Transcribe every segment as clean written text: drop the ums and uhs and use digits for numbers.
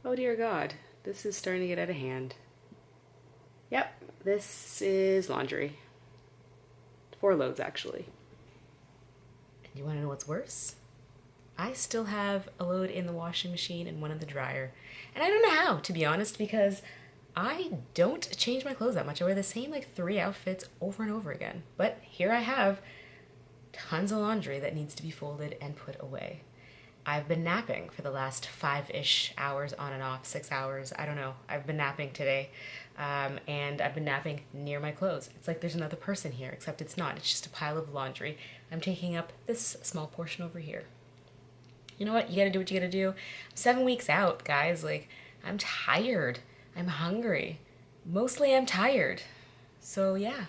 Oh dear God, this is starting to get out of hand. Yep, this is laundry. 4 loads actually. And you want to know what's worse? I still have a load in the washing machine and one in the dryer. And I don't know how, to be honest, because I don't change my clothes that much. I wear the same like 3 outfits over and over again. But here I have tons of laundry that needs to be folded and put away. I've been napping for the last 5-ish hours on and off, 6 hours. I don't know. I've been napping today. And I've been napping near my clothes. It's like there's another person here, except it's not. It's just a pile of laundry. I'm taking up this small portion over here. You know what? You gotta do what you gotta do. I'm 7 weeks out, guys. Like, I'm tired. I'm hungry. Mostly I'm tired. So, yeah.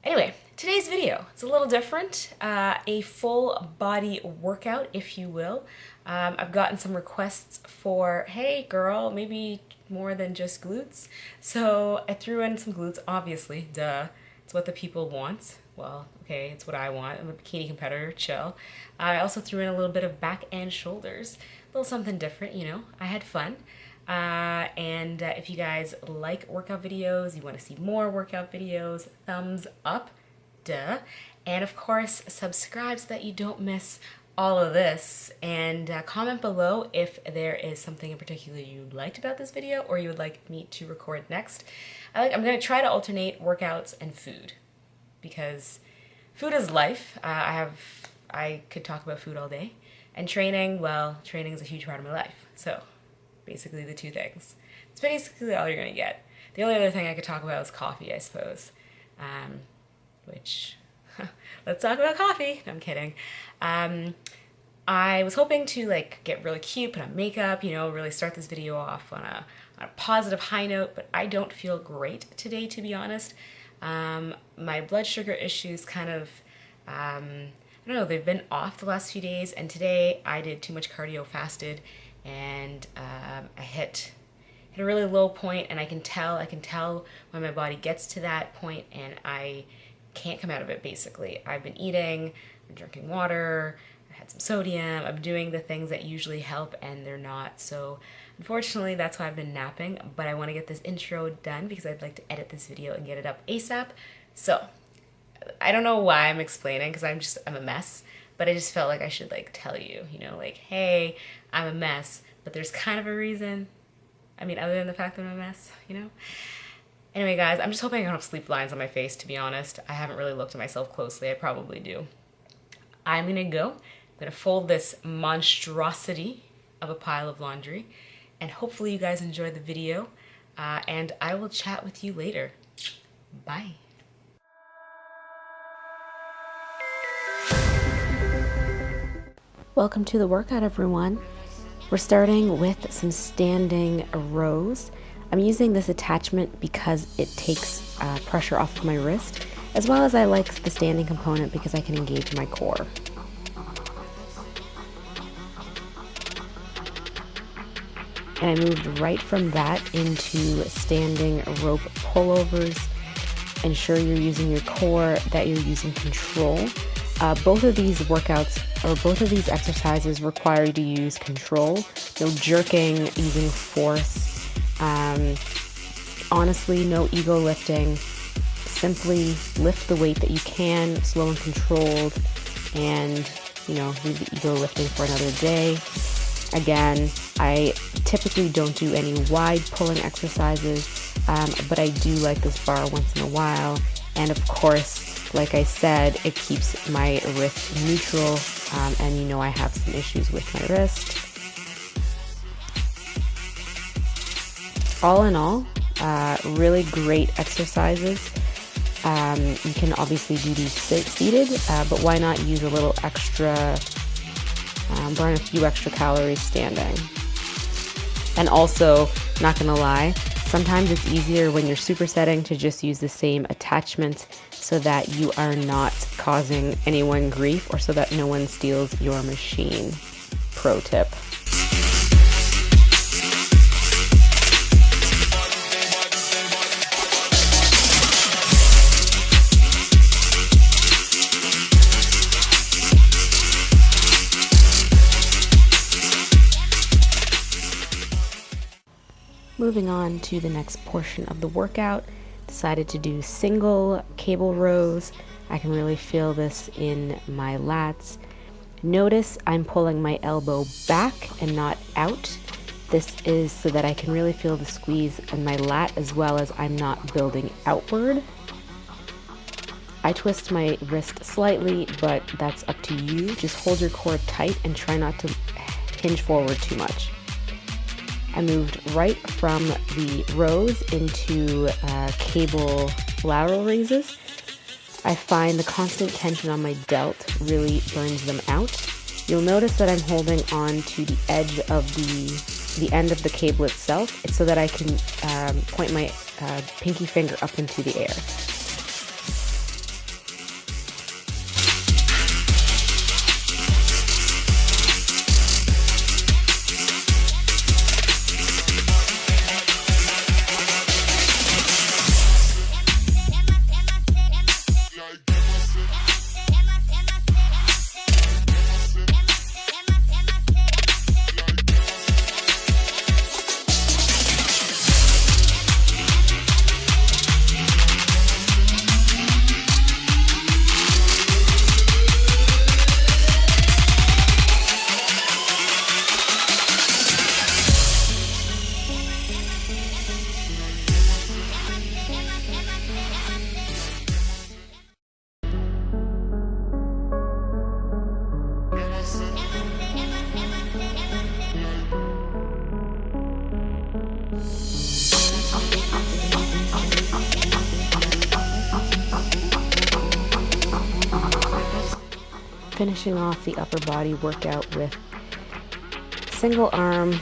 Anyway, today's video, it's a little different. A full body workout, if you will. I've gotten some requests for, hey girl, maybe more than just glutes. So I threw in some glutes, obviously, duh. It's what the people want. Well, okay, it's what I want. I'm a bikini competitor, chill. I also threw in a little bit of back and shoulders. A little something different, you know. I had fun. And if you guys like workout videos, you want to see more workout videos, thumbs up, duh. And of course, subscribe so that you don't miss all of this. And comment below if there is something in particular you liked about this video or you would like me to record next. I'm going to try to alternate workouts and food because food is life. I could talk about food all day. And training, well, training is a huge part of my life. So basically the 2 things. It's basically all you're going to get. The only other thing I could talk about is coffee, I suppose. Which, let's talk about coffee. No, I'm kidding. I was hoping to like get really cute, put on makeup, you know, really start this video off on a positive high note, but I don't feel great today, to be honest. My blood sugar issues kind of, I don't know, they've been off the last few days, and today I did too much cardio, fasted, and I hit a really low point, and I can tell when my body gets to that point and I can't come out of it. Basically, I've been eating, I'm drinking water, I had some sodium, I'm doing the things that usually help and they're not. So unfortunately that's why I've been napping, but I want to get this intro done because I'd like to edit this video and get it up ASAP. So I don't know why I'm explaining because I'm a mess, but I just felt like I should like tell you, you know, like, hey, I'm a mess, but there's kind of a reason. I mean, other than the fact that I'm a mess, you know? Anyway, guys, I'm just hoping I don't have sleep lines on my face, to be honest. I haven't really looked at myself closely. I probably do. I'm gonna go. I'm gonna fold this monstrosity of a pile of laundry, and hopefully you guys enjoyed the video, and I will chat with you later. Bye. Welcome to the workout, everyone. We're starting with some standing rows. I'm using this attachment because it takes pressure off of my wrist, as well as I like the standing component because I can engage my core. And I moved right from that into standing rope pullovers. Ensure you're using your core, that you're using control. Both of these workouts, or both of these exercises require you to use control. No jerking, using force. Honestly, no ego lifting. Simply lift the weight that you can, slow and controlled, and, you know, leave the ego lifting for another day. Again, I typically don't do any wide pulling exercises, but I do like this bar once in a while. And of course, like I said, it keeps my wrist neutral, and you know I have some issues with my wrist. All in all, really great exercises. You can obviously do these seated, but why not use a little extra, burn a few extra calories standing. And also, not gonna lie, sometimes it's easier when you're supersetting to just use the same attachment so that you are not causing anyone grief or so that no one steals your machine. Pro tip. Moving on to the next portion of the workout, decided to do single cable rows. I can really feel this in my lats. Notice I'm pulling my elbow back and not out. This is so that I can really feel the squeeze in my lat, as well as I'm not building outward. I twist my wrist slightly, but that's up to you. Just hold your core tight and try not to hinge forward too much. I moved right from the rows into cable lateral raises. I find the constant tension on my delt really burns them out. You'll notice that I'm holding on to the edge of the end of the cable itself. It's so that I can point my pinky finger up into the air. Finishing off the upper body workout with single arm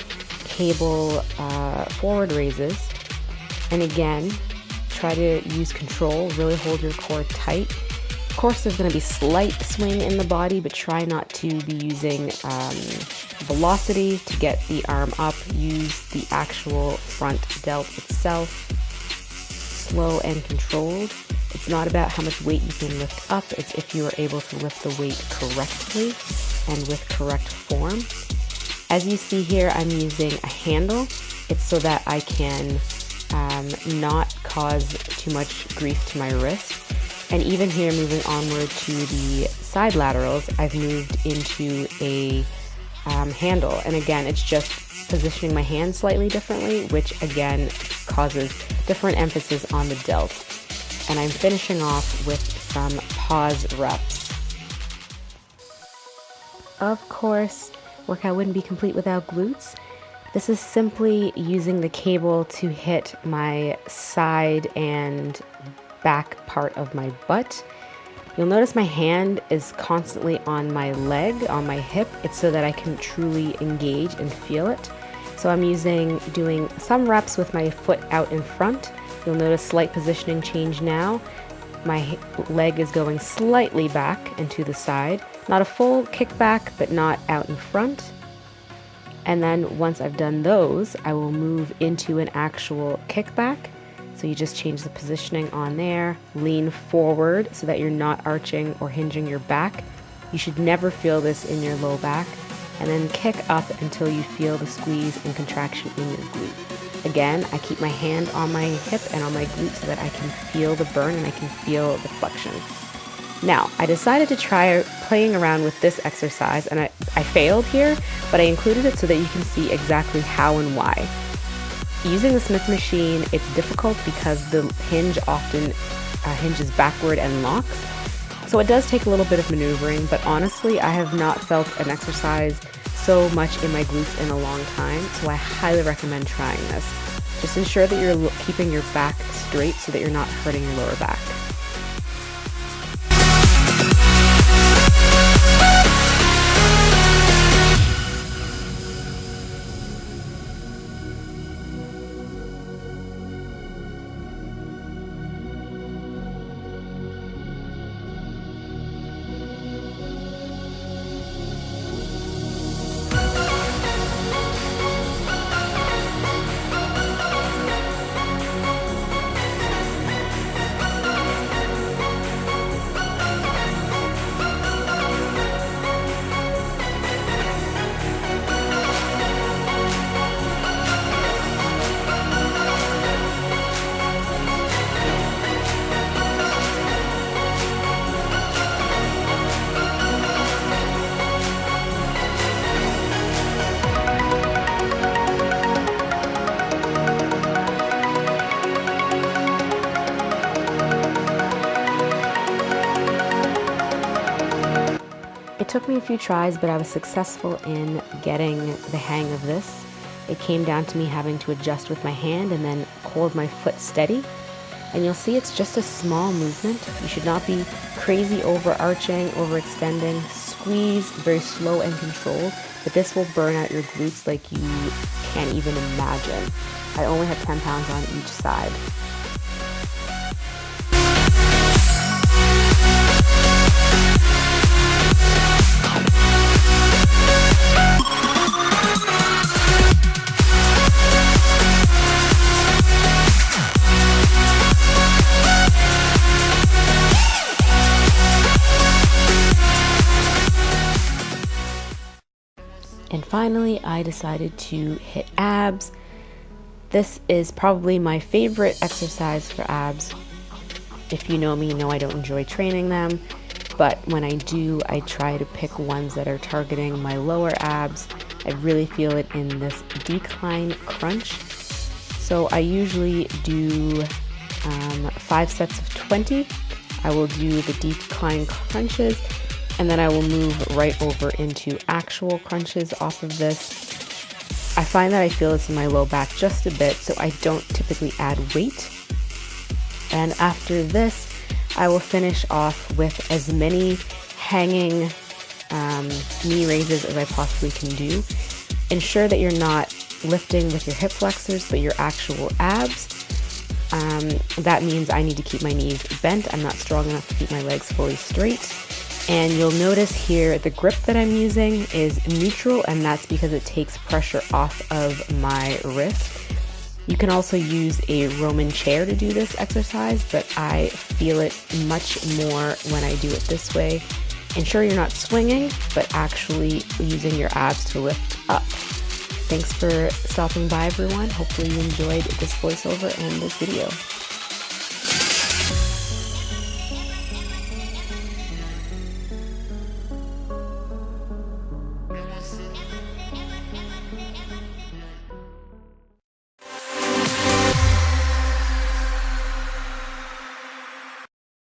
cable forward raises. And again, try to use control, really hold your core tight. Of course, there's going to be slight swing in the body, but try not to be using velocity to get the arm up. Use the actual front delt itself, slow and controlled. It's not about how much weight you can lift up, it's if you are able to lift the weight correctly and with correct form. As you see here, I'm using a handle. It's so that I can not cause too much grief to my wrist. And even here, moving onward to the side laterals, I've moved into a handle. And again, it's just positioning my hand slightly differently, which again causes different emphasis on the delt. And I'm finishing off with some pause reps. Of course, workout wouldn't be complete without glutes. This is simply using the cable to hit my side and back part of my butt. You'll notice my hand is constantly on my leg, on my hip. It's so that I can truly engage and feel it. So I'm doing some reps with my foot out in front. You'll notice slight positioning change now. My leg is going slightly back and to the side. Not a full kickback, but not out in front. And then once I've done those, I will move into an actual kickback. So you just change the positioning on there, lean forward so that you're not arching or hinging your back. You should never feel this in your low back. And then kick up until you feel the squeeze and contraction in your glute. Again, I keep my hand on my hip and on my glute so that I can feel the burn and I can feel the flexion. Now, I decided to try playing around with this exercise, and I failed here, but I included it so that you can see exactly how and why. Using the Smith machine, it's difficult because the hinge often hinges backward and locks. So it does take a little bit of maneuvering, but honestly, I have not felt an exercise so much in my glutes in a long time, so I highly recommend trying this. Just ensure that you're keeping your back straight so that you're not hurting your lower back. It took me a few tries, but I was successful in getting the hang of this. It came down to me having to adjust with my hand and then hold my foot steady. And you'll see it's just a small movement. You should not be crazy overarching, overextending. Squeeze, very slow and controlled, but this will burn out your glutes like you can't even imagine. I only had 10 pounds on each side. And finally, I decided to hit abs. This is probably my favorite exercise for abs. If you know me, you know I don't enjoy training them, but when I do, I try to pick ones that are targeting my lower abs. I really feel it in this decline crunch. So I usually do 5 sets of 20. I will do the decline crunches, and then I will move right over into actual crunches off of this. I find that I feel this in my low back just a bit, so I don't typically add weight. And after this, I will finish off with as many hanging knee raises as I possibly can do. Ensure that you're not lifting with your hip flexors, but your actual abs. That means I need to keep my knees bent. I'm not strong enough to keep my legs fully straight. And you'll notice here the grip that I'm using is neutral, and that's because it takes pressure off of my wrist. You can also use a Roman chair to do this exercise, but I feel it much more when I do it this way. Ensure you're not swinging, but actually using your abs to lift up. Thanks for stopping by, everyone. Hopefully you enjoyed this voiceover and this video.